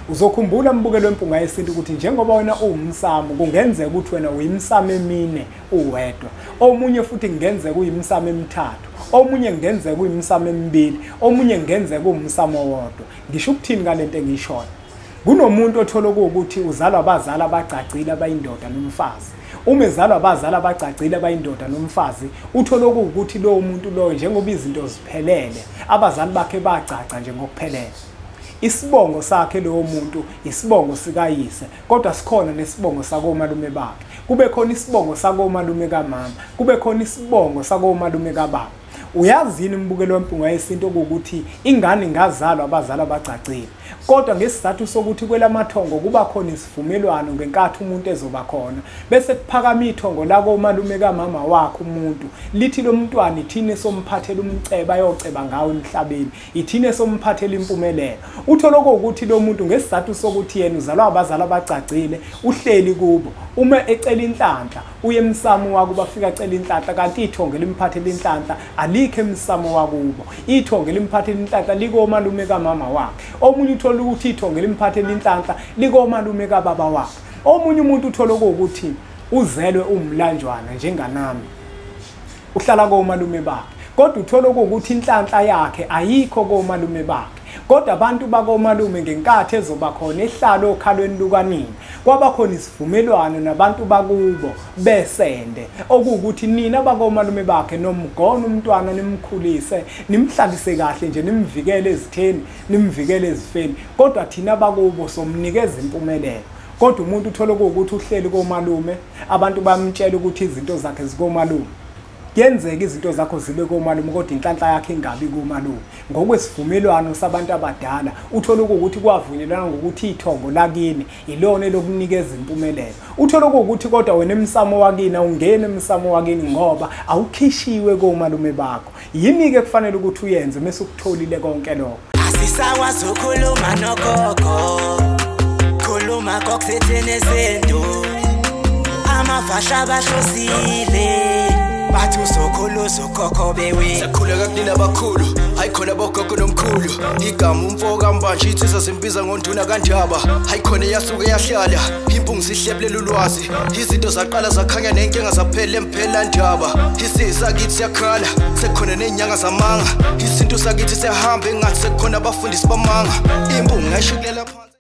Uzokhumbula mbukelo wempunga yesintu ukuthi njengoba wena uwumsamo kungenzeka ukuthi wena uyimsamo emine uwedwa. Omunye futhi kungenzeka uyimsamo emithathu. Omunye kungenzeka uyimsamo emibili. Omunye kungenzeka uwumsamo owodwa. Ngisho ukuthini kalento engiyishoyo? Kunomuntu othola ukuthi uzalwa abazali abacacile abayindoda nomfazi. Uma ezalwa abazali abacacile abayindoda nomfazi, uthola ukuthi lowo muntu loyo njengoba izinto ziphelele, abazali bakhe bacaca nje ngokuphelele. Isibongo sakhe lowo muntu isibongo sikayise, kodwa sikhona nesibongo sakomalume bakhe. Kube khona isibongo sakomalume kamama, kube khona isibongo sakomalume kababa. Uyazini imbukelo wempunga yesintu ukuthi ingane ingazalwa abazali abacacile, kodwa ngesizathu sokuthi kwelamathongo kuba khona isivumelwano ngenkathi umuntu ezoba khona, bese kuphakama ithongo la komalume kamama wakhe umuntu lithi lo mntwana ithine somphathela umceba ayoceba ngawo emhlabeni, ithine somphathela impumelelo. Uthola ukuthi lo muntu ngesizathu sokuthi yena uzalwa abazali abacacile uhleli kubo, uma ecela inhlanhla uyemsamo wakubo bafika acela inhlanhla kanti ithongo limphathela inhlanhla alikho emsamo wakubo, ithongo limphathela inhlanhla likomalume kamama wakhe. Omunye uthola ukuthi ithongo limphathela inhlanhla likomalume kababa wakhe. Omunye umuntu uthola ukuthi uzelwe umlanjwana njenganami, uhlala komalume bakhe, kodwa uthola ukuthi inhlanhla yakhe ayikho komalume bakhe. Kodwa abantu bakomalume ngenkathi ezoba khona ehlalo okhalweni lukanini, kwabakhona isivumelwano nabantu bakubo besende okuwukuthi nina bakomalume bakhe nomgona umntwana nimkhulise, nimhlalise kahle nje, nimvikele ezitheni, nimvikele ezifeni, kodwa thina bakubo somnikeza impumelelo. Kodwa umuntu uthola ukuthi uhleli komalume, abantu bamtshela ukuthi izinto zakhe zikomalume. Kuyenzeka izinto zakho zibe komalume kodwa inhlanhla yakhe ingabi komalume. Ngokwesivumelwano sabantu abadala uthola ukuthi kwavunyelwana ngokuthi ithongo lakini ilona lokunikeza impumelelo. Uthola ukuthi kodwa wena emsamo wakini awungene emsamo wakini ngoba awukhishiwe komalume bakho. Yini ke kufanele ukuthi uyenze mase ukutholile konke lokho? Asisakwazi ukukhuluma nogogo, khuluma kokuthethene nezinto, amavasha abahlosile bathi usokhuluzo khokho bewe sakhuleka kunina abakhulu hayikhona bogogo nomkhulu igama umfoka mbanje ithi sasimbiza ngonduna kanjaba hayikhona yasuke yahlala impungu sihlebulela ulwazi izinto zaqala zakhanya nenkinga zaphela emphela njaba isisa kithi siyakhala sekhona nenyanga zamanga izinto sakithi sehamba engathi sekhona abafundisi bamanga impungu ngayishukulela phansi.